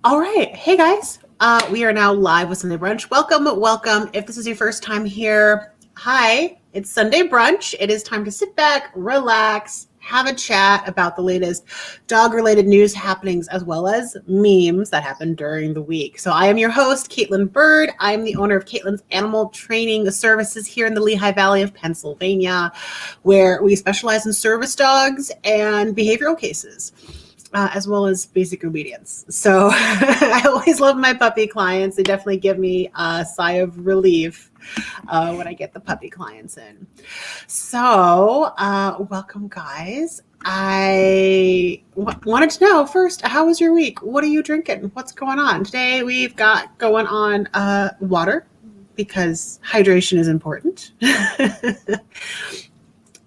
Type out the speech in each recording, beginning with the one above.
All right. Hey, guys. We are now live with Sunday Brunch. Welcome. If this is your first time here, hi. It's Sunday Brunch. It is time to sit back, relax, have a chat about the latest dog-related news happenings as well as memes that happen during the week. So I am your host, Caitlin Bird. I am the owner of Caitlin's Animal Training Services here in the Lehigh Valley of Pennsylvania, where we specialize in service dogs and behavioral cases. As well as basic obedience. So I always love my puppy clients. They definitely give me a sigh of relief when I get the puppy clients in. So welcome, guys. I wanted to know first, how was your week? What are you drinking? What's going on? Today we've got going on water because hydration is important.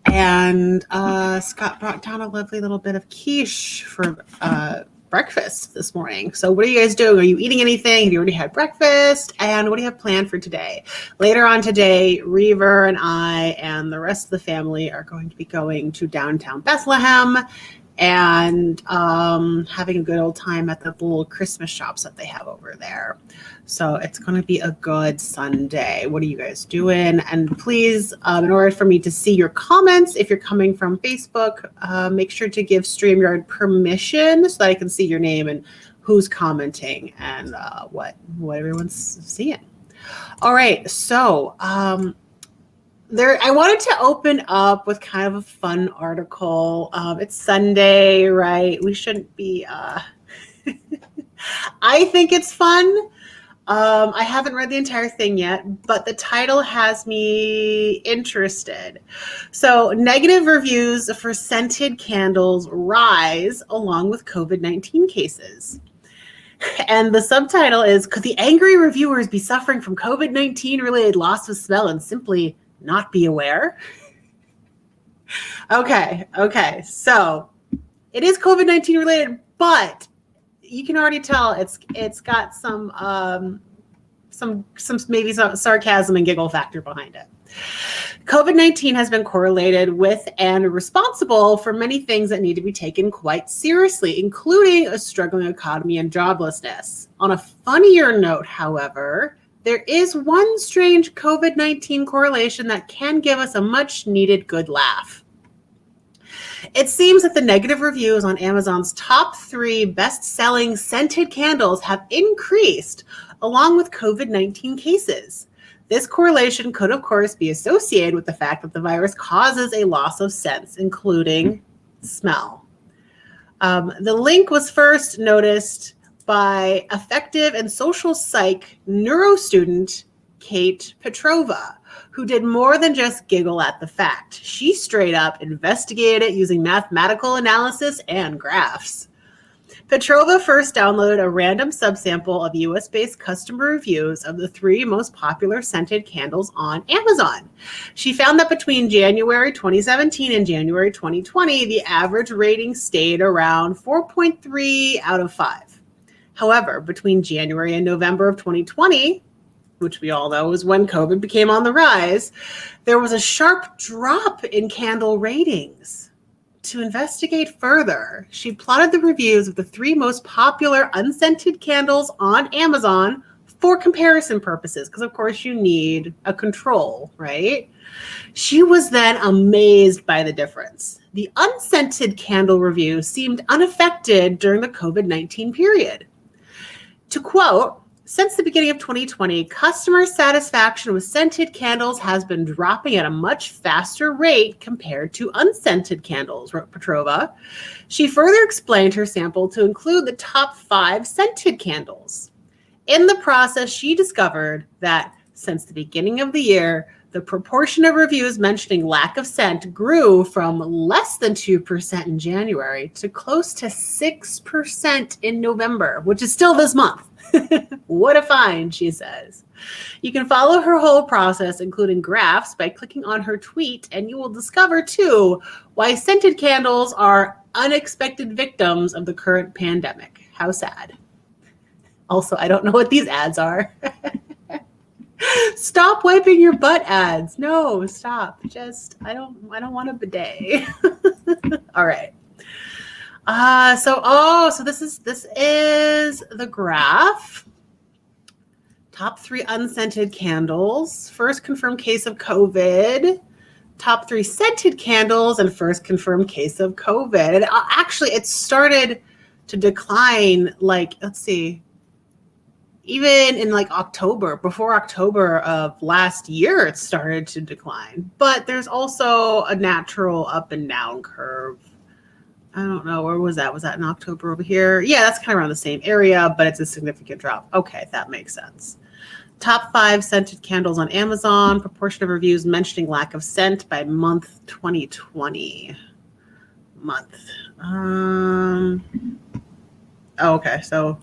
And Scott brought down a lovely little bit of quiche for breakfast this morning. So what are you guys doing? Are you eating anything? Have you already had breakfast? And what do you have planned for today? Later on today, Reaver and I and the rest of the family are going to be going to downtown Bethlehem and having a good old time at the little Christmas shops that they have over there. So it's going to be a good Sunday. What are you guys doing? And please, in order for me to see your comments, if you're coming from Facebook, make sure to give StreamYard permission so that I can see your name and who's commenting and what everyone's seeing. All right, so I wanted to open up with kind of a fun article. It's Sunday, right? We shouldn't be. I think it's fun. I haven't read the entire thing yet, but the title has me interested. So, negative reviews for scented candles rise along with COVID-19 cases. And the subtitle is, could the angry reviewers be suffering from COVID-19 related loss of smell and simply not be aware? Okay. So it is COVID-19 related, but you can already tell it's got some maybe some sarcasm and giggle factor behind it. COVID-19 has been correlated with and responsible for many things that need to be taken quite seriously, including a struggling economy and joblessness. On a funnier note, however, there is one strange COVID-19 correlation that can give us a much needed good laugh. It seems that the negative reviews on Amazon's top 3 best-selling scented candles have increased along with COVID-19 cases. This correlation could, of course, be associated with the fact that the virus causes a loss of sense, including smell. The link was first noticed by affective and social psych neurostudent Kate Petrova, who did more than just giggle at the fact. She straight up investigated it using mathematical analysis and graphs. Petrova first downloaded a random subsample of US-based customer reviews of the 3 most popular scented candles on Amazon. She found that between January 2017 and January 2020, the average rating stayed around 4.3 out of 5. However, between January and November of 2020, which we all know is when COVID became on the rise, there was a sharp drop in candle ratings. To investigate further, she plotted the reviews of the 3 most popular unscented candles on Amazon for comparison purposes, because of course you need a control, right? She was then amazed by the difference. The unscented candle review seemed unaffected during the COVID-19 period. To quote, since the beginning of 2020, customer satisfaction with scented candles has been dropping at a much faster rate compared to unscented candles, wrote Petrova. She further explained her sample to include the top 5 scented candles. In the process, she discovered that since the beginning of the year, the proportion of reviews mentioning lack of scent grew from less than 2% in January to close to 6% in November, which is still this month. What a find, she says. You can follow her whole process, including graphs, by clicking on her tweet, and you will discover, too, why scented candles are unexpected victims of the current pandemic. How sad. Also, I don't know what these ads are. Stop wiping your butt ads. No, stop. I don't want a bidet. All right. So this is the graph. Top 3 unscented candles, first confirmed case of COVID, top 3 scented candles, and first confirmed case of COVID. And actually, it started to decline, like, let's see, even in like October, before October of last year, it started to decline. But there's also a natural up and down curve. I don't know, where was that? Was that in October over here? Yeah, that's kind of around the same area, but it's a significant drop. Okay, that makes sense. Top 5 scented candles on Amazon, proportion of reviews mentioning lack of scent by month 2020. Month. Okay, so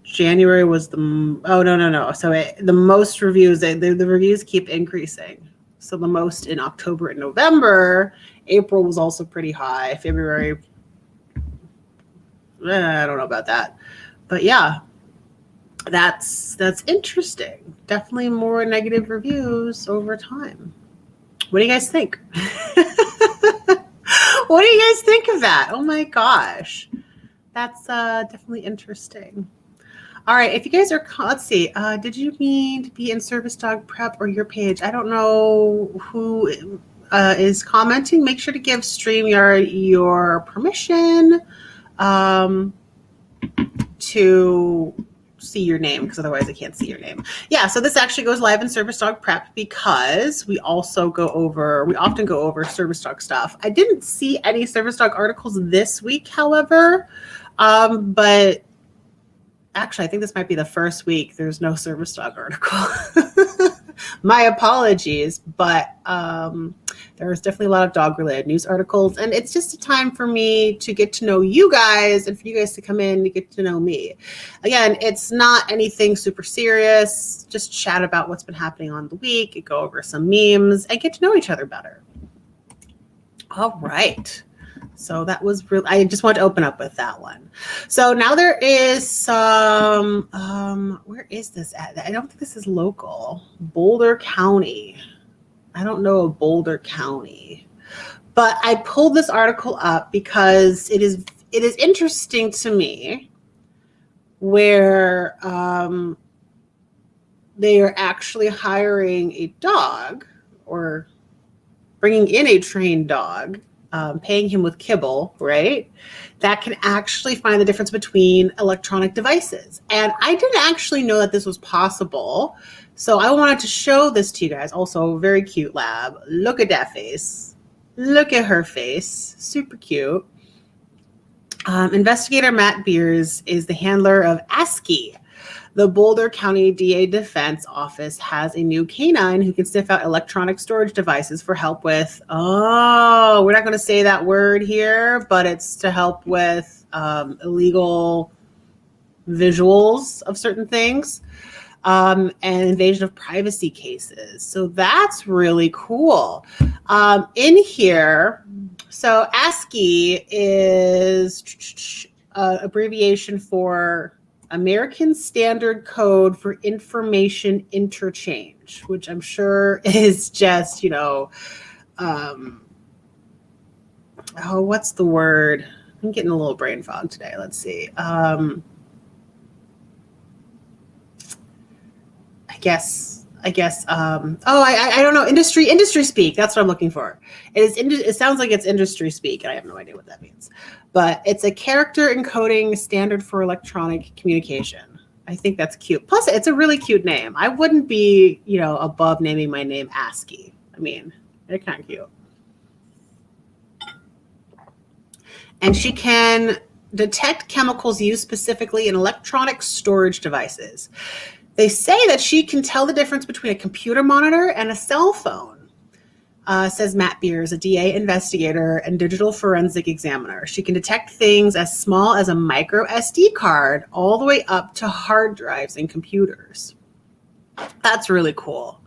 January was no. So the most reviews, the reviews keep increasing. So the most in October and November. April was also pretty high. February, I don't know about that. But yeah, that's interesting. Definitely more negative reviews over time. What do you guys think? What do you guys think of that? Oh my gosh. That's definitely interesting. All right, if you guys are, let's see, did you mean to be in Service Dog Prep or your page? I don't know who is commenting. Make sure to give StreamYard your permission to see your name, because otherwise I can't see your name. Yeah, so this actually goes live in Service Dog Prep because we often go over Service Dog stuff. I didn't see any Service Dog articles this week, however, but actually, I think this might be the first week there's no Service Dog article. My apologies, but there's definitely a lot of dog-related news articles, and it's just a time for me to get to know you guys and for you guys to come in and get to know me. Again, it's not anything super serious, just chat about what's been happening on the week, go over some memes, and get to know each other better. All right. So that was really, I just want to open up with that one. So now there is some, where is this at? I don't think this is local. Boulder County. I don't know of Boulder County, but I pulled this article up because it is interesting to me where they are actually hiring a dog or bringing in a trained dog, paying him with kibble, right? That can actually find the difference between electronic devices. And I didn't actually know that this was possible. So I wanted to show this to you guys. Also, very cute lab. Look at that face. Look at her face. Super cute. Investigator Matt Beers is the handler of ASCII. The Boulder County DA Defense Office has a new canine who can sniff out electronic storage devices for help with, we're not going to say that word here, but it's to help with illegal visuals of certain things and invasion of privacy cases. So that's really cool. In here, so ASCII is abbreviation for American Standard Code for Information Interchange, which I'm sure is just, what's the word? I'm getting a little brain fog today. Let's see. I don't know. Industry speak. That's what I'm looking for. It sounds like it's industry speak, and I have no idea what that means. But it's a character encoding standard for electronic communication. I think that's cute. Plus, it's a really cute name. I wouldn't be, above naming my name ASCII. I mean, they're kind of cute. And she can detect chemicals used specifically in electronic storage devices. They say that she can tell the difference between a computer monitor and a cell phone. Says Matt Beers, a DA investigator and digital forensic examiner. She can detect things as small as a micro SD card all the way up to hard drives in computers. That's really cool.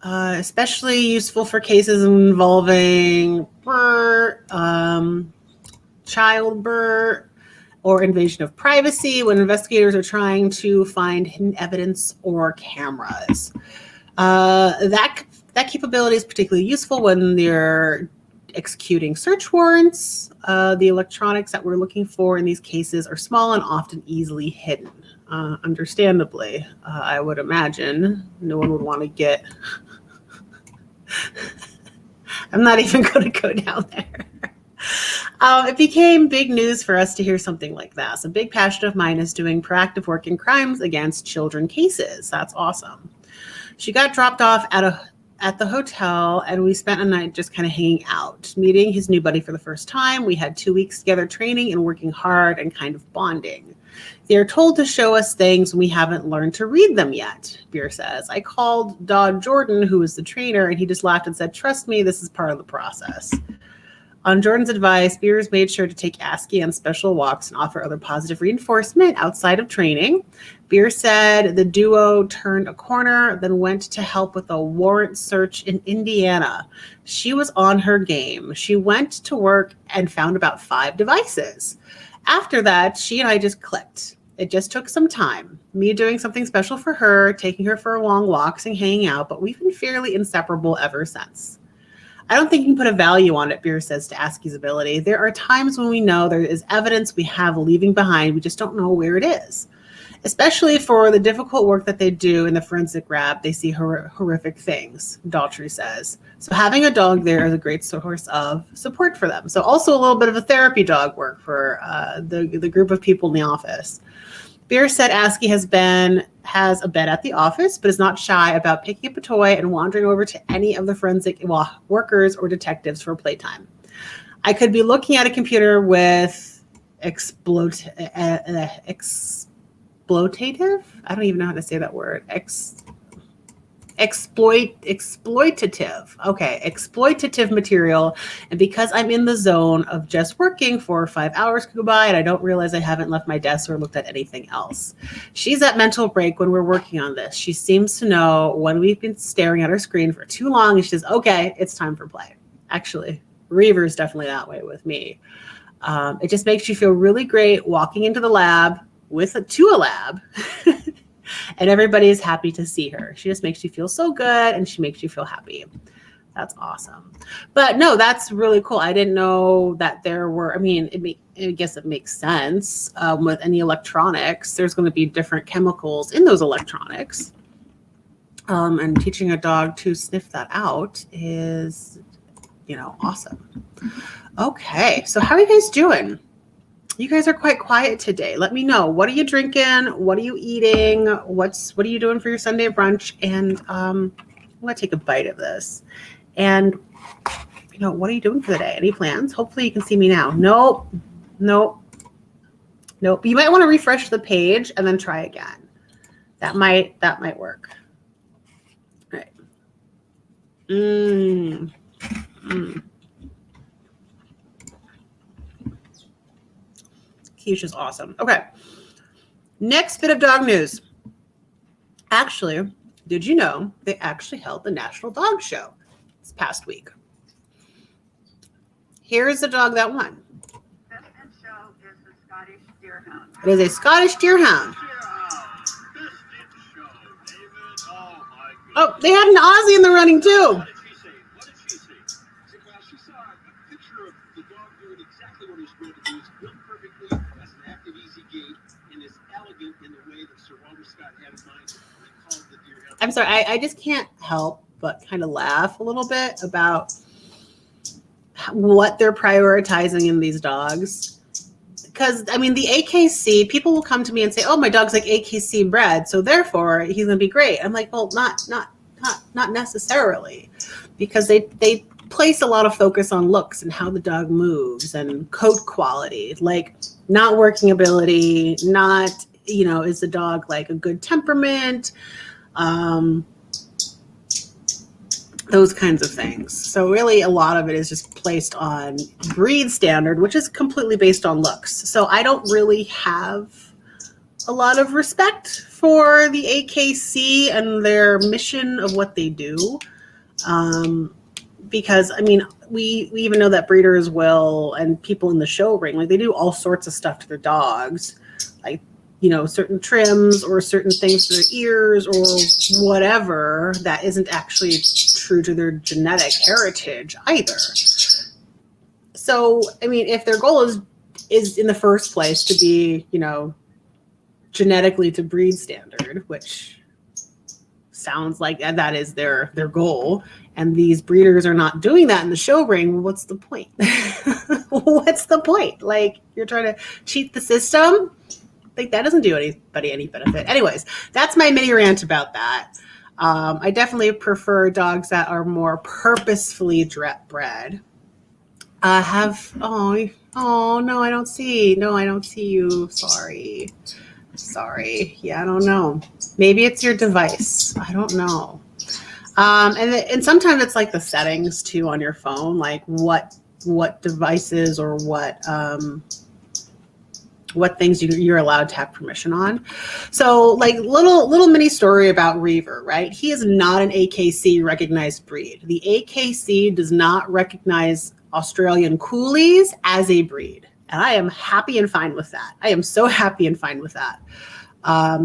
Especially useful for cases involving childbirth or invasion of privacy when investigators are trying to find hidden evidence or cameras. That capability is particularly useful when they're executing search warrants. The electronics that we're looking for in these cases are small and often easily hidden. Understandably, I would imagine no one would want to get. I'm not even going to go down there. It became big news for us to hear something like that. So, a big passion of mine is doing proactive work in crimes against children cases. That's awesome. She got dropped off at the hotel, and we spent a night just kind of hanging out, meeting his new buddy for the first time. We had 2 weeks together training and working hard and kind of bonding. They're told to show us things when we haven't learned to read them yet, Beer says. I called Dog Jordan, who was the trainer, and he just laughed and said, trust me, this is part of the process. On Jordan's advice, Beers made sure to take Askey on special walks and offer other positive reinforcement outside of training. Beer said the duo turned a corner, then went to help with a warrant search in Indiana. She was on her game. She went to work and found about 5 devices. After that, she and I just clicked. It just took some time. Me doing something special for her, taking her for long walks and hanging out, but we've been fairly inseparable ever since. I don't think you can put a value on it, Beer says to Askey's ability. There are times when we know there is evidence we have leaving behind. We just don't know where it is. Especially for the difficult work that they do in the forensic lab, they see horrific things, Daltrey says. So having a dog there is a great source of support for them. So also a little bit of a therapy dog work for the group of people in the office. Beer said Askey has a bed at the office, but is not shy about picking up a toy and wandering over to any of the forensic workers or detectives for playtime. I could be looking at a computer with exploitative? I don't even know how to say that word. Exploitative. Okay, exploitative material. And because I'm in the zone of just working, 4 or 5 hours could go by and I don't realize I haven't left my desk or looked at anything else. She's at mental break when we're working on this. She seems to know when we've been staring at our screen for too long and she says, okay, it's time for play. Actually, Reaver's definitely that way with me. It just makes you feel really great walking into the lab to a lab and everybody is happy to see her. She just makes you feel so good and she makes you feel happy. That's awesome. But no, that's really cool. I didn't know that there were, I guess it makes sense with any electronics. There's going to be different chemicals in those electronics. And teaching a dog to sniff that out is, awesome. Okay, so how are you guys doing? You guys are quite quiet today. Let me know. What are you drinking? What are you eating? What are you doing for your Sunday brunch? And I'm going to take a bite of this. And, what are you doing for the day? Any plans? Hopefully you can see me now. Nope. You might want to refresh the page and then try again. That might work. All right. Quiche is awesome. Okay. Next bit of dog news. Actually, did you know they actually held the National Dog Show this past week? Here's the dog that won. It is a Scottish Deerhound. Oh, they had an Aussie in the running too. I'm sorry, I just can't help but kind of laugh a little bit about what they're prioritizing in these dogs. Because, the AKC, people will come to me and say, oh, my dog's like AKC bred, so therefore he's going to be great. I'm like, well, not necessarily. Because they place a lot of focus on looks and how the dog moves and coat quality, like not working ability, not, is the dog like a good temperament, those kinds of things. So really a lot of it is just placed on breed standard, which is completely based on looks. So I don't really have a lot of respect for the AKC and their mission of what they do. Because we even know that breeders will, and people in the show ring, like they do all sorts of stuff to their dogs, like, certain trims or certain things to their ears or whatever that isn't actually true to their genetic heritage either. So, I mean, if their goal is in the first place to be, genetically to breed standard, which sounds like that is their goal, and these breeders are not doing that in the show ring, what's the point? What's the point? Like, you're trying to cheat the system? Like, that doesn't do anybody any benefit. Anyways, that's my mini rant about that. I definitely prefer dogs that are more purposefully bred. Oh no, I don't see you. Sorry. Yeah, I don't know. Maybe it's your device. I don't know. And sometimes it's like the settings too on your phone, like what devices or what things you're allowed to have permission on. So, like, little mini story about Reaver, right? He is not an AKC recognized breed. The AKC does not recognize Australian Coolies as a breed. And I am happy and fine with that. I am so happy and fine with that.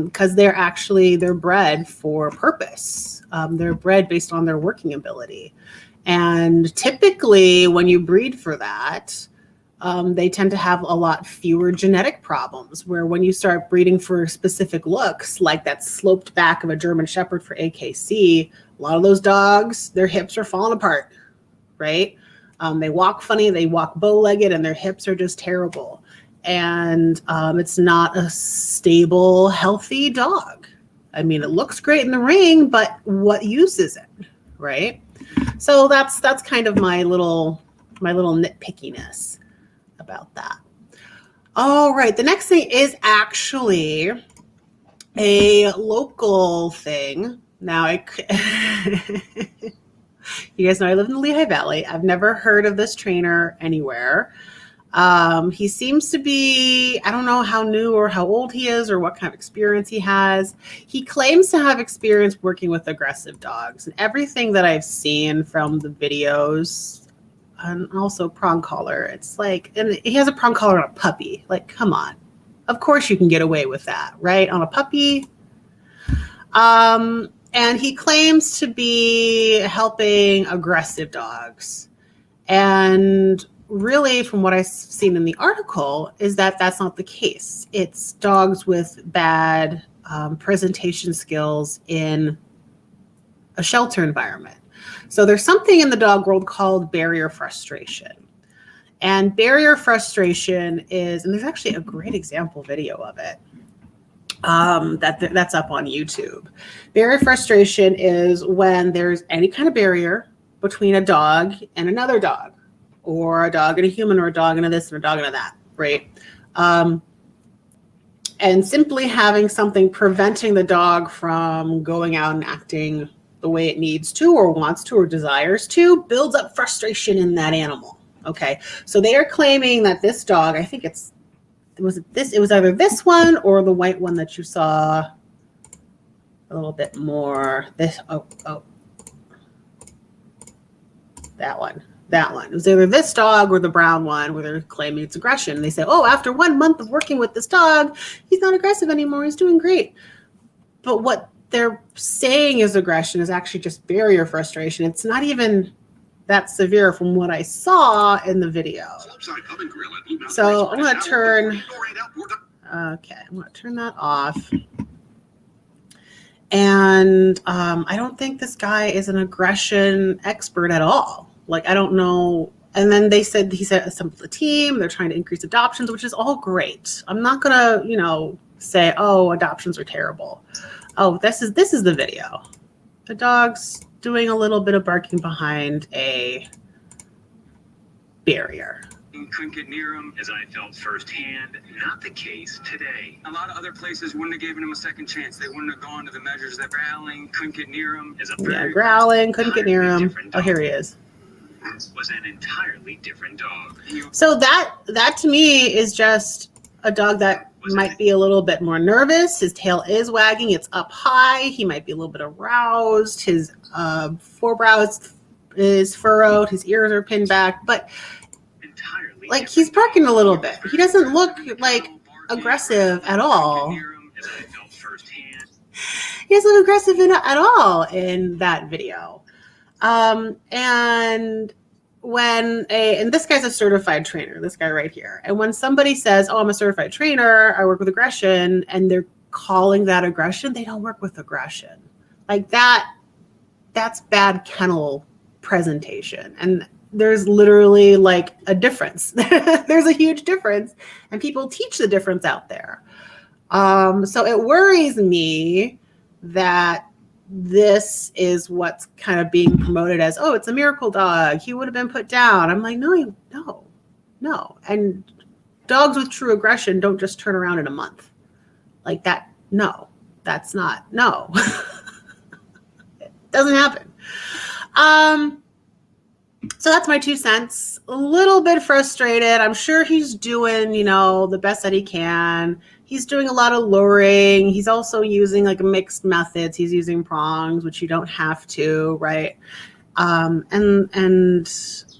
Because they're bred for purpose. They're bred based on their working ability. And typically when you breed for that, they tend to have a lot fewer genetic problems, where when you start breeding for specific looks, like that sloped back of a German Shepherd for AKC, a lot of those dogs, their hips are falling apart, right? They walk funny, they walk bow-legged, and their hips are just terrible. And it's not a stable, healthy dog. I mean, it looks great in the ring, but what use is it, right? So that's kind of my little nitpickiness about that. All right, the next thing is actually a local thing. Now, you guys know I live in the Lehigh Valley. I've never heard of this trainer anywhere. He seems to be, I don't know how new or how old he is or what kind of experience he has. He claims to have experience working with aggressive dogs, and everything that I've seen from the videos, and also prong collar, it's like, and he has a prong collar on a puppy. Like, come on. Of course you can get away with that, right? On a puppy. And he claims to be helping aggressive dogs. And really, from what I've seen in the article, is that that's not the case. It's dogs with bad presentation skills in a shelter environment. So there's something in the dog world called barrier frustration. And barrier frustration is, and there's actually a great example video of it that's up on YouTube. Barrier frustration is when there's any kind of barrier between a dog and another dog, or a dog and a human, or a dog and a this and a dog and a that, right? And simply having something preventing the dog from going out and acting the way it needs to or wants to or desires to builds up frustration in that animal. Okay, so they are claiming that this dog, I think it was either this one or the white one that you saw a little bit more. That one. It was either this dog or the brown one where they're claiming it's aggression. They say, oh, after 1 month of working with this dog, he's not aggressive anymore. He's doing great. But what they're saying is aggression is actually just barrier frustration. It's not even that severe from what I saw in the video. So I'm going to turn that off. And I don't think this guy is an aggression expert at all. Like, I don't know. And then he said assemble the team. They're trying to increase adoptions, which is all great. I'm not going to, say, oh, adoptions are terrible. Oh, this is the video. The dog's doing a little bit of barking behind a barrier. Couldn't get near him, as I felt firsthand. Not the case today. A lot of other places wouldn't have given him a second chance. They wouldn't have gone to the measures that growling, couldn't get near him. Growling, couldn't get near him. Oh, here he is. Was an entirely different dog. So that to me is just a dog that might be a little bit more nervous. His tail is wagging. It's up high. He might be a little bit aroused. His forebrow is furrowed. His ears are pinned back. But like, he's barking a little bit. He doesn't look like aggressive at all. He doesn't look aggressive at all in that video. And and this guy's a certified trainer, this guy right here. And when somebody says, oh, I'm a certified trainer, I work with aggression, and they're calling that aggression, they don't work with aggression. Like that's bad kennel presentation. And there's literally like a difference. There's a huge difference, and people teach the difference out there. So it worries me that this is what's kind of being promoted as, oh, it's a miracle dog, he would have been put down. I'm like, no. And dogs with true aggression don't just turn around in a month like that. No, that's not, no. It doesn't happen. So that's my 2 cents. A little bit frustrated. I'm sure he's doing, the best that he can. He's doing a lot of luring. He's also using like mixed methods. He's using prongs, which you don't have to, right? And it's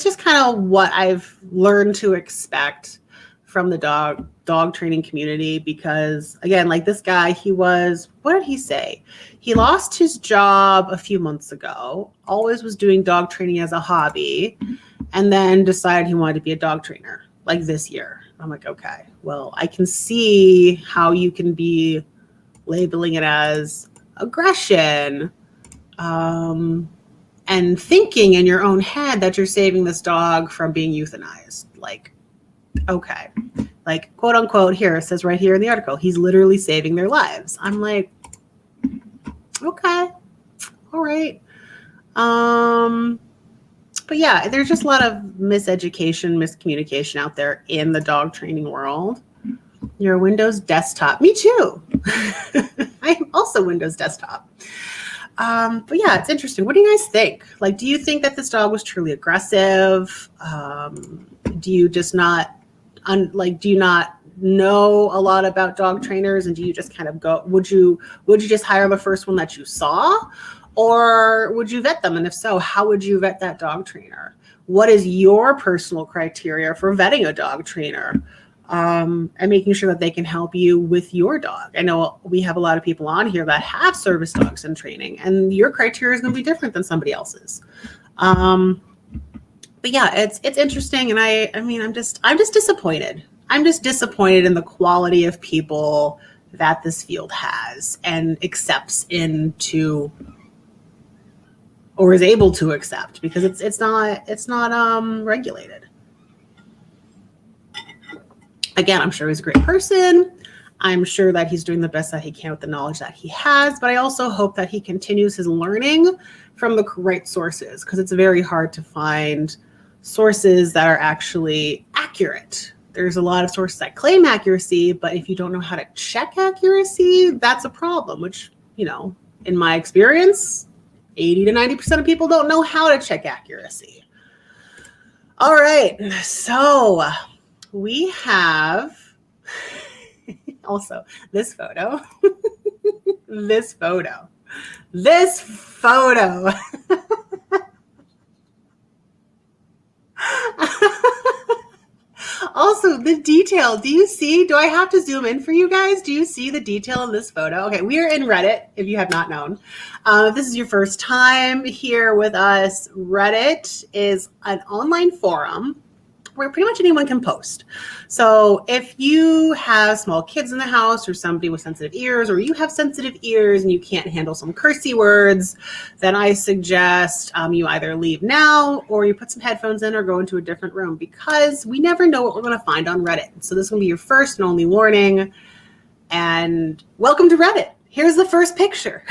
just kind of what I've learned to expect from the dog training community, because again, like this guy, what did he say? He lost his job a few months ago, always was doing dog training as a hobby, and then decided he wanted to be a dog trainer like this year. I'm like, okay, well, I can see how you can be labeling it as aggression, and thinking in your own head that you're saving this dog from being euthanized. Like, okay, like quote unquote, here it says right here in the article, he's literally saving their lives. I'm like, okay, all right. But yeah, there's just a lot of miseducation, miscommunication out there in the dog training world. You're a Windows desktop. Me too. I'm also Windows desktop. But yeah, it's interesting. What do you guys think? Like, do you think that this dog was truly aggressive? Do you just not, do you not know a lot about dog trainers, and do you just kind of go, would you just hire the first one that you saw? Or would you vet them? And if so, how would you vet that dog trainer? What is your personal criteria for vetting a dog trainer? And making sure that they can help you with your dog. I know we have a lot of people on here that have service dogs in training, and your criteria is going to be different than somebody else's. But yeah, it's interesting. And I'm just disappointed. I'm just disappointed in the quality of people that this field has and accepts into, or is able to accept, because it's not regulated. Again, I'm sure he's a great person. I'm sure that he's doing the best that he can with the knowledge that he has, but I also hope that he continues his learning from the right sources, because it's very hard to find sources that are actually accurate. There's a lot of sources that claim accuracy, but if you don't know how to check accuracy, that's a problem, which, in my experience, 80 to 90% of people don't know how to check accuracy. All right, so we have also this photo. This photo. Also, the detail. Do I have to zoom in for you guys? Do you see the detail in this photo? Okay, we are in Reddit, if you have not known. If this is your first time here with us, Reddit is an online forum where pretty much anyone can post. So if you have small kids in the house, or somebody with sensitive ears, or you have sensitive ears and you can't handle some cursey words, then I suggest you either leave now, or you put some headphones in, or go into a different room, because we never know what we're going to find on Reddit. So this will be your first and only warning. And welcome to Reddit. Here's the first picture.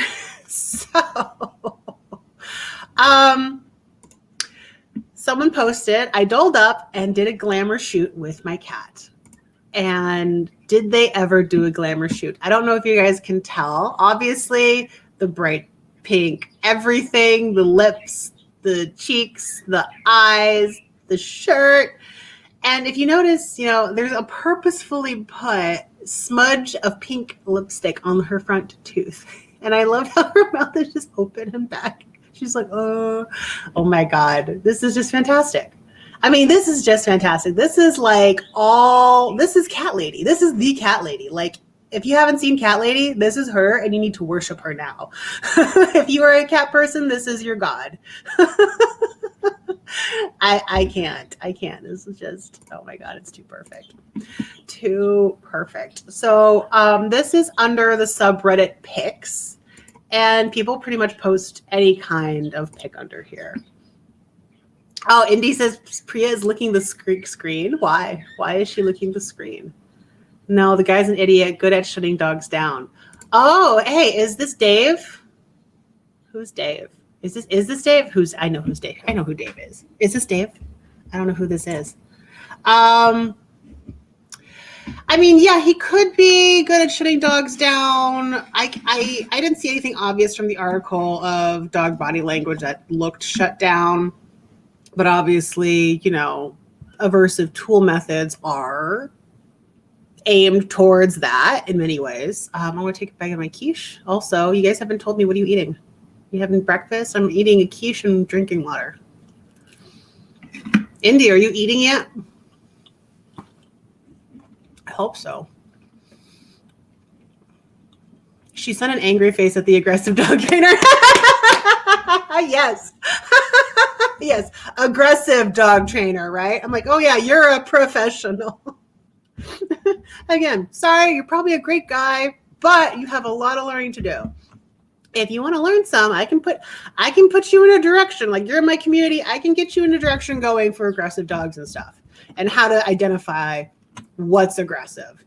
Someone posted, I dolled up and did a glamour shoot with my cat. And did they ever do a glamour shoot? I don't know if you guys can tell. Obviously, the bright pink, everything, the lips, the cheeks, the eyes, the shirt. And if you notice, there's a purposefully put smudge of pink lipstick on her front tooth. And I love how her mouth is just open and back. She's like, oh my God, this is just fantastic. This is just fantastic. This is cat lady. This is the cat lady. Like, if you haven't seen Cat Lady, this is her, and you need to worship her now. If you are a cat person, this is your god. I can't. This is just, oh my god, it's too perfect. Too perfect. So this is under the subreddit pics, and people pretty much post any kind of pic under here. Oh, Indy says Priya is licking the screen. Why? Why is she licking the screen? No, the guy's an idiot, good at shutting dogs down. Oh, hey, is this Dave? Who's Dave? Is this Dave? I know who's Dave. I know who Dave is. Is this Dave? I don't know who this is. I mean, yeah, he could be good at shutting dogs down. I didn't see anything obvious from the article of dog body language that looked shut down. But obviously, you know, aversive tool methods are aimed towards that in many ways. I'm going to take a bite of my quiche. Also, you guys haven't told me, what are you eating? You having breakfast? I'm eating a quiche and drinking water. Indy, are you eating yet? I hope so. She sent an angry face at the aggressive dog trainer. Yes. Yes. Aggressive dog trainer, right? I'm like, oh yeah, you're a professional. Again, sorry, you're probably a great guy, but you have a lot of learning to do. If you want to learn some, I can put you in a direction. Like, you're in my community, I can get you in a direction going for aggressive dogs and stuff, and how to identify what's aggressive.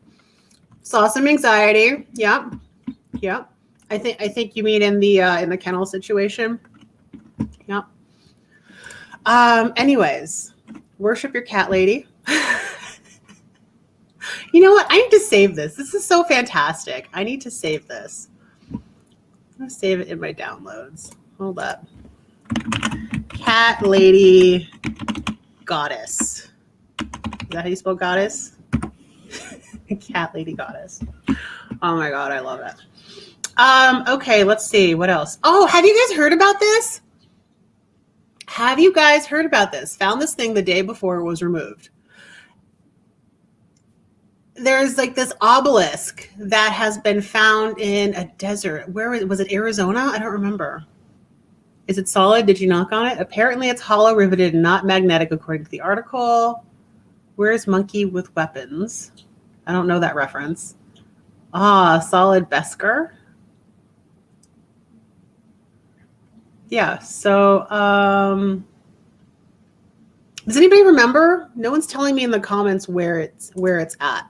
Saw some anxiety. Yeah. I think you mean in the kennel situation. Yeah. Anyways, worship your cat lady. You know what? I need to save this. This is so fantastic. I need to save this. I'm going to save it in my downloads. Hold up. Cat lady goddess. Is that how you spell goddess? Cat lady goddess. Oh my god, I love it. Okay, let's see. What else? Oh, have you guys heard about this? Found this thing the day before it was removed. There's like this obelisk that has been found in a desert. Where was it? Arizona? I don't remember. Is it solid? Did you knock on it? Apparently it's hollow, riveted, and not magnetic, according to the article. Where's monkey with weapons? I don't know that reference. Solid Besker. Yeah, so does anybody remember? No one's telling me in the comments where it's at.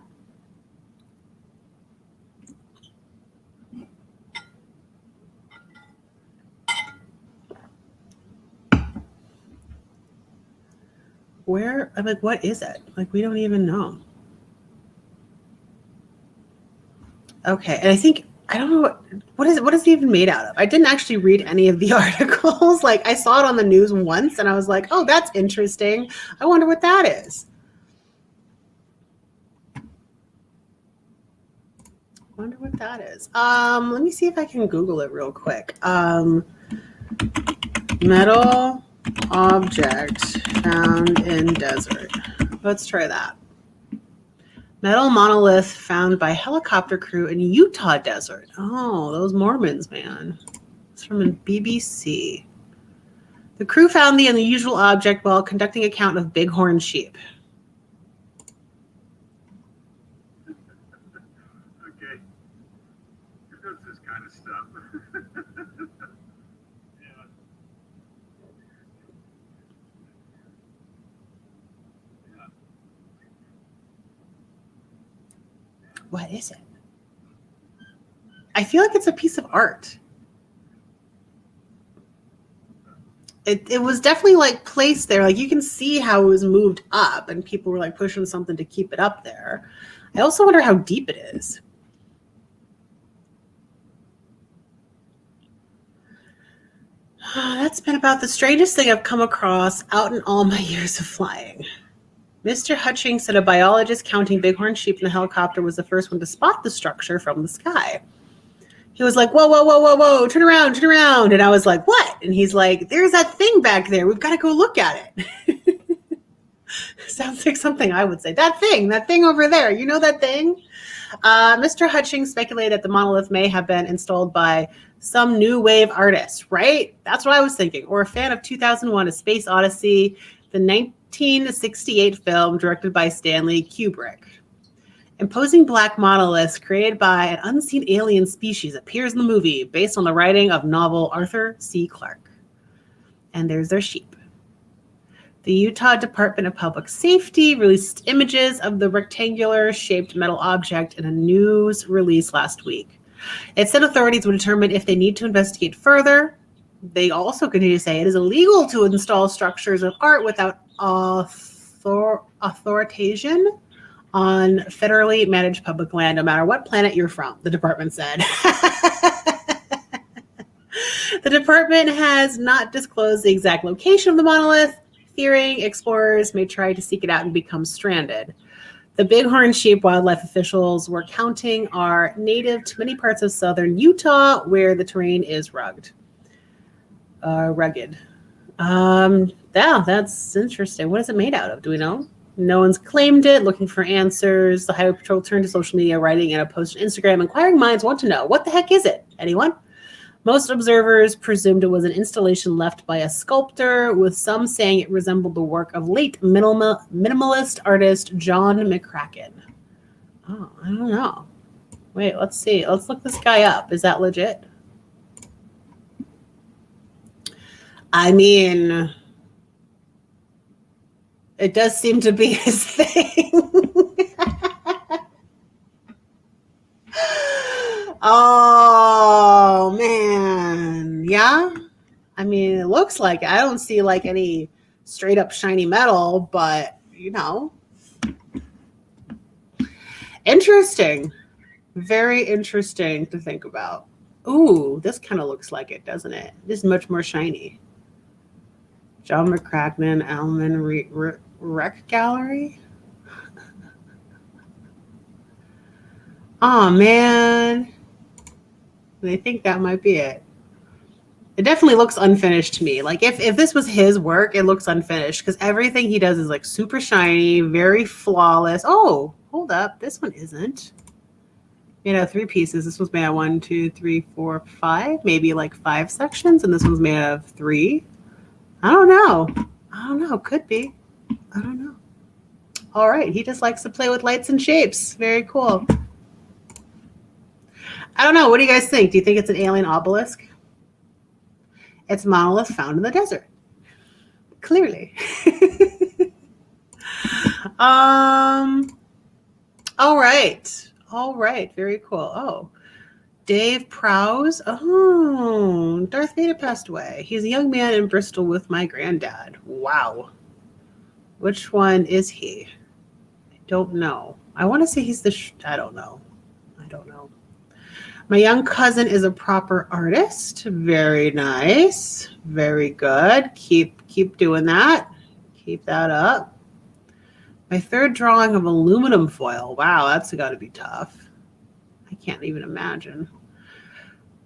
Where? I'm like, what is it? Like, we don't even know. Okay, and I don't know what is it even made out of? I didn't actually read any of the articles. Like, I saw it on the news once and I was like, oh, that's interesting. I wonder what that is. Let me see if I can Google it real quick. Metal object found in desert. Let's try that. Metal monolith found by helicopter crew in Utah desert. Oh, those Mormons, man. It's from a BBC. The crew found the unusual object while conducting a count of bighorn sheep. Okay. Who does this kind of stuff? Yeah. What is it? I feel like it's a piece of art. It was definitely like placed there. Like, you can see how it was moved up and people were like pushing something to keep it up there. I also wonder how deep it is. That's been about the strangest thing I've come across out in all my years of flying. Mr. Hutchings said a biologist counting bighorn sheep in the helicopter was the first one to spot the structure from the sky. He was like, whoa, whoa, whoa, whoa, whoa, turn around. And I was like, what? And he's like, there's that thing back there. We've got to go look at it. Sounds like something I would say. That thing over there. You know that thing? Mr. Hutchings speculated that the monolith may have been installed by some new wave artist, right? That's what I was thinking. Or a fan of 2001: A Space Odyssey, the 1968 film directed by Stanley Kubrick. Imposing black monoliths created by an unseen alien species appears in the movie based on the writing of novel Arthur C. Clarke. And there's their sheep. The Utah Department of Public Safety released images of the rectangular-shaped metal object in a news release last week. It said authorities would determine if they need to investigate further. They also continue to say it is illegal to install structures of art without authorization on federally managed public land, no matter what planet you're from, the department said. The department has not disclosed the exact location of the monolith, fearing explorers may try to seek it out and become stranded. The bighorn sheep wildlife officials were counting are native to many parts of southern Utah, where the terrain is rugged. Yeah, that's interesting. What is it made out of? Do we know? No one's claimed it. Looking for answers. The Highway Patrol turned to social media, writing in a post on Instagram. Inquiring minds want to know, what the heck is it? Anyone? Most observers presumed it was an installation left by a sculptor, with some saying it resembled the work of late minimalist artist John McCracken. Oh, I don't know. Wait, let's see. Let's look this guy up. Is that legit? I mean, it does seem to be his thing. Oh, man. Yeah? I mean, it looks like it. I don't see like any straight up shiny metal, but interesting. Very interesting to think about. Ooh, this kind of looks like it, doesn't it? This is much more shiny. John McCracken, Alman Rec Gallery. Oh, man. I think that might be it. It definitely looks unfinished to me. Like if this was his work, it looks unfinished because everything he does is like super shiny, very flawless. Oh, hold up. This one isn't. Made out of 3 pieces. This one's made out of 1, 2, 3, 4, 5, maybe like 5 sections. And this one's made out of 3. I don't know. Could be. I don't know. All right. He just likes to play with lights and shapes. Very cool. I don't know. What do you guys think? Do you think it's an alien obelisk? It's a monolith found in the desert. Clearly. All right. Very cool. Oh, Dave Prowse. Oh, Darth Vader passed away. He's a young man in Bristol with my granddad. Wow. Which one is he? I don't know. I want to say he's I don't know. My young cousin is a proper artist. Very nice. Very good. Keep doing that. Keep that up. My 3rd drawing of aluminum foil. Wow, that's got to be tough. I can't even imagine.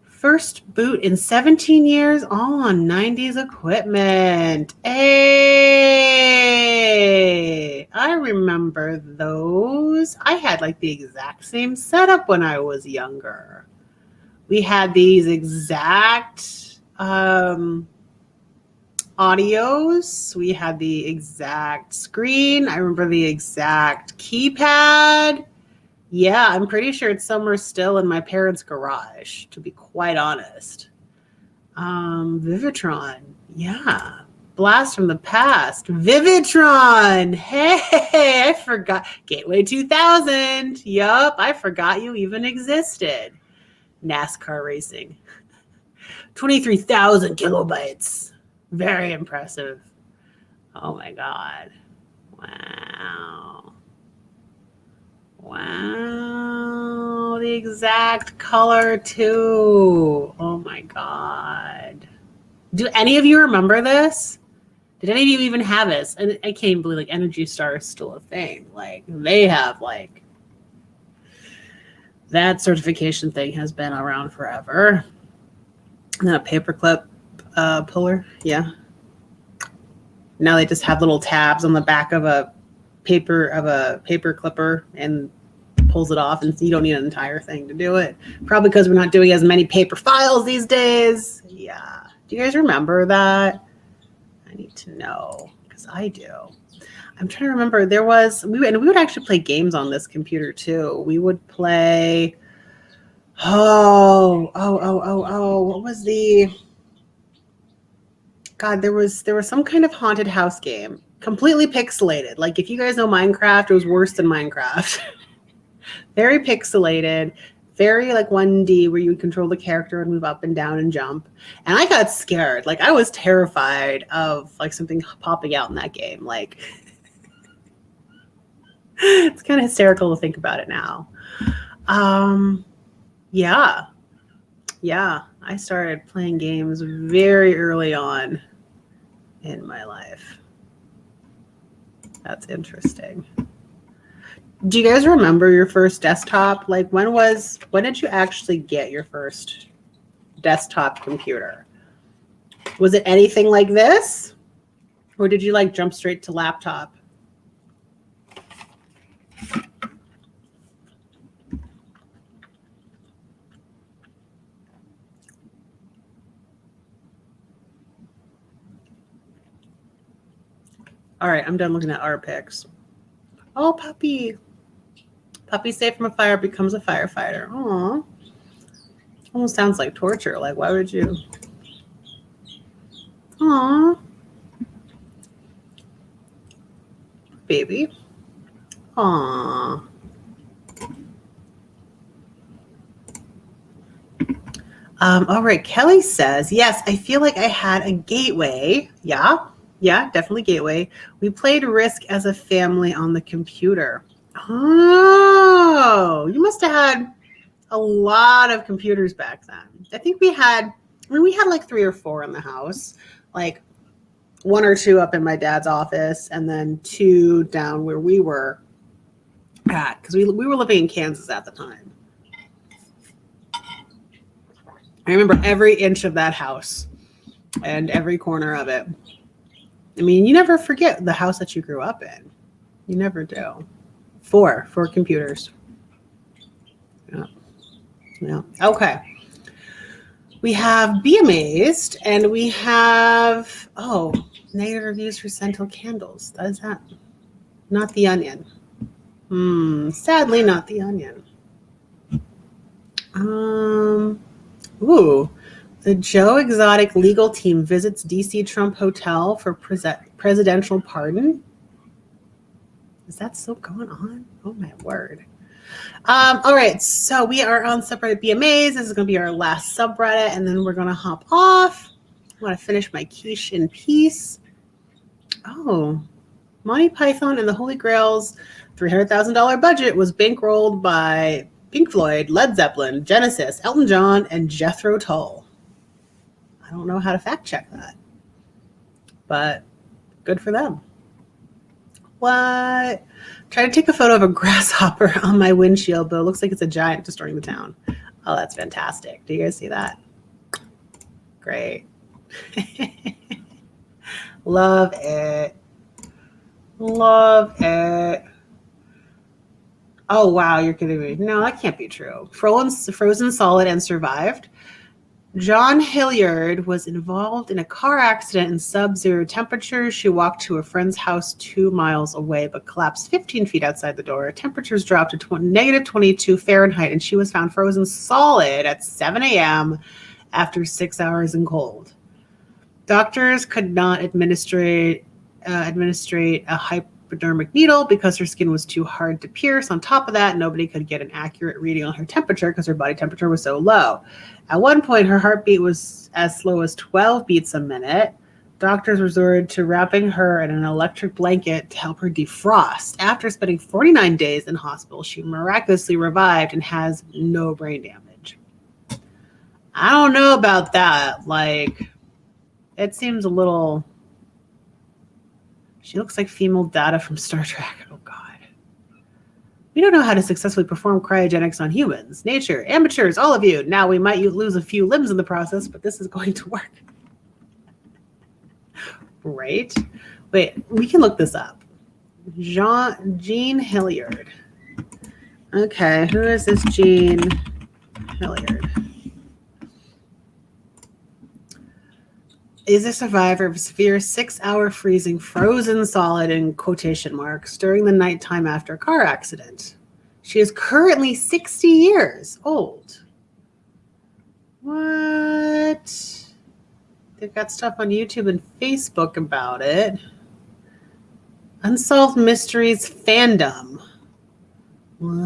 First boot in 17 years, all on 90s equipment. Hey, I remember those. I had like the exact same setup when I was younger. We had these exact audios. We had the exact screen. I remember the exact keypad. Yeah, I'm pretty sure it's somewhere still in my parents' garage, to be quite honest. Vividtron. Yeah. Blast from the past. Vividtron. Hey, I forgot. Gateway 2000. Yup, I forgot you even existed. NASCAR racing. 23,000 kilobytes. Very impressive. Oh my God. Wow. The exact color too. Oh my God. Do any of you remember this? Did any of you even have this? And I can't even believe like Energy Star is still a thing. Like they have like that certification thing has been around forever. And then a paperclip puller. Yeah. Now they just have little tabs on the back of a paper clipper and pulls it off, and you don't need an entire thing to do it. Probably because we're not doing as many paper files these days. Yeah. Do you guys remember that? I need to know because I do. I'm trying to remember. We would actually play games on this computer too. We would play. What was the? God, there was some kind of haunted house game, completely pixelated. Like if you guys know Minecraft, it was worse than Minecraft. Very pixelated, very like 1D where you would control the character and move up and down and jump. And I got scared. Like I was terrified of like something popping out in that game. Like it's kind of hysterical to think about it now. Yeah. I started playing games very early on in my life. That's interesting. Do you guys remember your first desktop? Like when did you actually get your first desktop computer? Was it anything like this? Or did you like jump straight to laptop? All right, I'm done looking at our pics. Oh, puppy. Puppy saved from a fire becomes a firefighter. Aw. Almost sounds like torture. Like, why would you? Aw. Baby. Aw. All right, Kelly says, yes, I feel like I had a gateway. Yeah, definitely gateway. We played Risk as a family on the computer. Oh, you must have had a lot of computers back then. I think we had like 3 or 4 in the house, like 1 or 2 up in my dad's office and then 2 down where we were at, because we were living in Kansas at the time. I remember every inch of that house and every corner of it. I mean, you never forget the house that you grew up in. You never do. 4 computers. Yeah. Okay. We have Be Amazed, and we have, negative reviews for scented candles. That is that. Not The Onion. Sadly, not The Onion. The Joe Exotic legal team visits DC Trump Hotel for presidential pardon. Is that still going on? Oh my word. All right, so we are on subreddit Be Amazed. This is going to be our last subreddit, and then we're going to hop off. I want to finish my quiche in peace. Oh, Monty Python and the Holy Grail's $300,000 budget was bankrolled by Pink Floyd, Led Zeppelin, Genesis, Elton John, and Jethro Tull. I don't know how to fact check that, but good for them. What? Try to take a photo of a grasshopper on my windshield, but it looks like it's a giant destroying the town. Oh, that's fantastic. Do you guys see that? Great. Love it. Love it. Oh, wow, you're kidding me. No, that can't be true. Frozen solid and survived. John Hilliard was involved in a car accident in sub-zero temperatures. She walked to a friend's house 2 miles away, but collapsed 15 feet outside the door. Temperatures dropped to negative 22 Fahrenheit, and she was found frozen solid at 7 a.m. after 6 hours in cold. Doctors could not administrate a hypodermic needle because her skin was too hard to pierce. On top of that, nobody could get an accurate reading on her temperature because her body temperature was so low. At one point, her heartbeat was as slow as 12 beats a minute. Doctors resorted to wrapping her in an electric blanket to help her defrost. After spending 49 days in hospital, she miraculously revived and has no brain damage. I don't know about that. Like, it seems a little... She looks like female Data from Star Trek. Oh, God. We don't know how to successfully perform cryogenics on humans. Nature, amateurs, all of you. Now we might lose a few limbs in the process, but this is going to work. Right? Wait, we can look this up. Jean Hilliard. Okay, who is this Jean Hilliard? Is a survivor of severe 6-hour freezing frozen solid in quotation marks during the nighttime after a car accident. She is currently 60 years old. What? They've got stuff on YouTube and Facebook about it. Unsolved Mysteries fandom. What?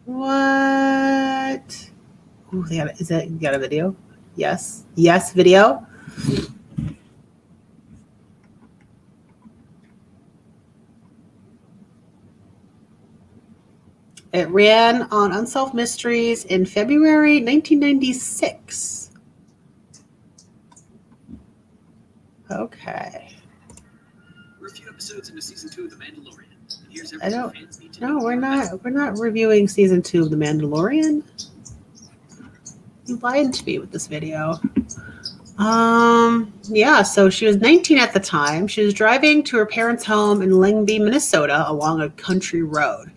What? Ooh, you got a video? Yes. Yes, video. It ran on Unsolved Mysteries in February 1996. Okay. We're a few episodes into season 2 of The Mandalorian. And here's I don't. fans need to No, know. we're not reviewing season 2 of The Mandalorian. You lied to me with this video. Yeah, so she was 19 at the time. She was driving to her parents' home in Lengby, Minnesota, along a country road.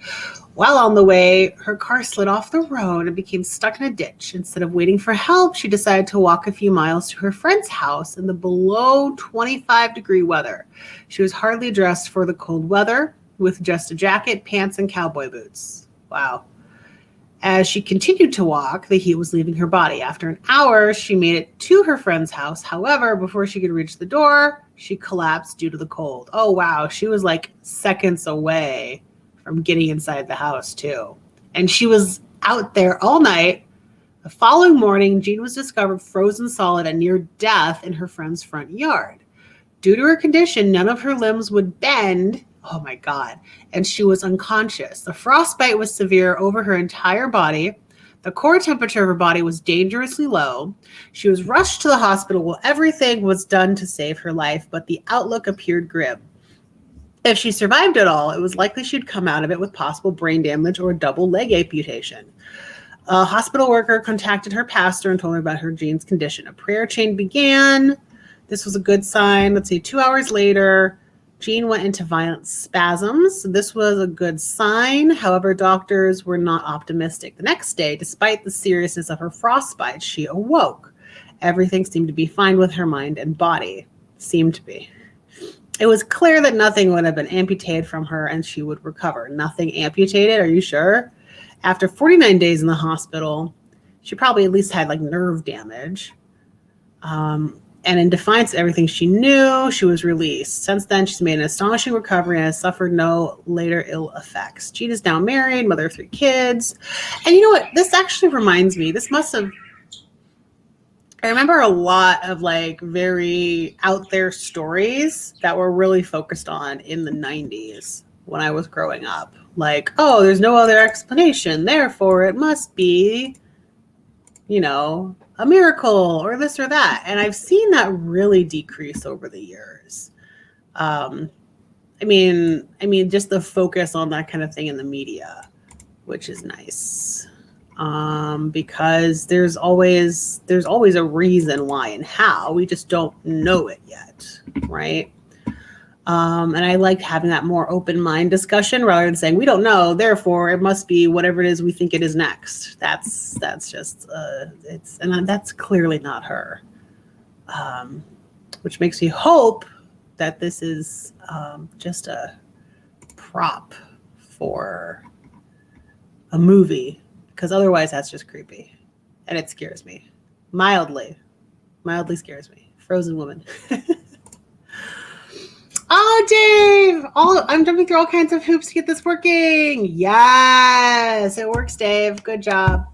While on the way, her car slid off the road and became stuck in a ditch. Instead of waiting for help, she decided to walk a few miles to her friend's house in the below 25-degree weather. She was hardly dressed for the cold weather, with just a jacket, pants, and cowboy boots. Wow. As she continued to walk, the heat was leaving her body. After an hour, she made it to her friend's house. However, before she could reach the door, she collapsed due to the cold. Oh, wow. She was like seconds away from getting inside the house, too. And she was out there all night. The following morning, Jean was discovered frozen solid and near death in her friend's front yard. Due to her condition, none of her limbs would bend. Oh my God. And she was unconscious. The frostbite was severe over her entire body. The core temperature of her body was dangerously low. She was rushed to the hospital where everything was done to save her life, but the outlook appeared grim. If she survived at all, it was likely she'd come out of it with possible brain damage or a double leg amputation. A hospital worker contacted her pastor and told her about her Jean's condition. A prayer chain began. This was a good sign. Let's see, 2 hours later, Jean went into violent spasms. This was a good sign. However, doctors were not optimistic. The next day, despite the seriousness of her frostbite, she awoke. Everything seemed to be fine with her mind and body. Seemed to be. It was clear that nothing would have been amputated from her and she would recover. Nothing amputated? Are you sure? After 49 days in the hospital, she probably at least had like nerve damage. And in defiance of everything she knew, she was released. Since then, she's made an astonishing recovery and has suffered no later ill effects. Jean is now married, mother of 3 kids. And you know what? This actually reminds me, I remember a lot of like very out there stories that were really focused on in the 90s when I was growing up. Like, oh, there's no other explanation. Therefore, it must be, a miracle or this or that. And I've seen that really decrease over the years. I mean, just the focus on that kind of thing in the media, which is nice. Because there's always a reason why and how. We just don't know it yet, right? And I like having that more open mind discussion rather than saying we don't know, therefore it must be whatever it is we think it is next. That's just that's clearly not her. Which makes me hope that this is just a prop for a movie, because otherwise that's just creepy and it scares me mildly scares me. Frozen woman. Oh, Dave! I'm jumping through all kinds of hoops to get this working. Yes, it works, Dave. Good job.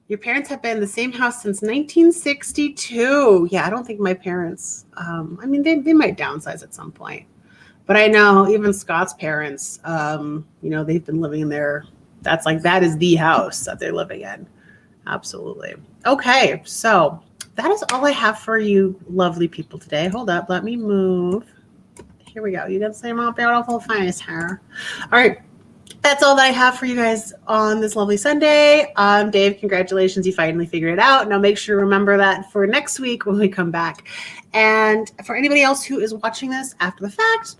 Your parents have been in the same house since 1962. Yeah, I don't think my parents, they might downsize at some point. But I know even Scott's parents, they've been living in there. That is the house that they're living in. Absolutely. Okay, so that is all I have for you lovely people today. Hold up, let me move. Here we go. You got the same beautiful face hair. All right. That's all that I have for you guys on this lovely Sunday. Dave, congratulations. You finally figured it out. Now make sure to remember that for next week when we come back. And for anybody else who is watching this after the fact,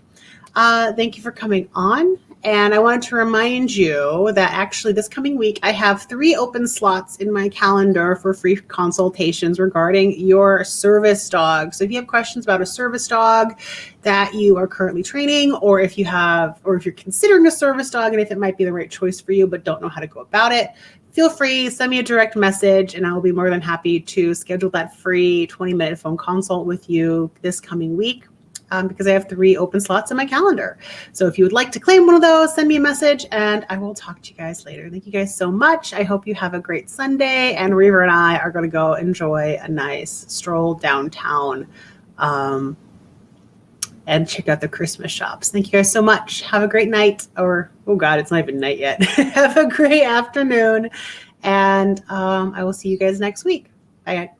thank you for coming on. And I wanted to remind you that actually this coming week, I have 3 open slots in my calendar for free consultations regarding your service dog. So if you have questions about a service dog that you are currently training, or if you're considering a service dog and if it might be the right choice for you, but don't know how to go about it, feel free, send me a direct message and I will be more than happy to schedule that free 20-minute phone consult with you this coming week. Because I have 3 open slots in my calendar. So if you would like to claim one of those, send me a message and I will talk to you guys later. Thank you guys so much. I hope you have a great Sunday, and Reaver and I are going to go enjoy a nice stroll downtown and check out the Christmas shops. Thank you guys so much. Have a great night, or, oh God, it's not even night yet. Have a great afternoon, and I will see you guys next week. Bye.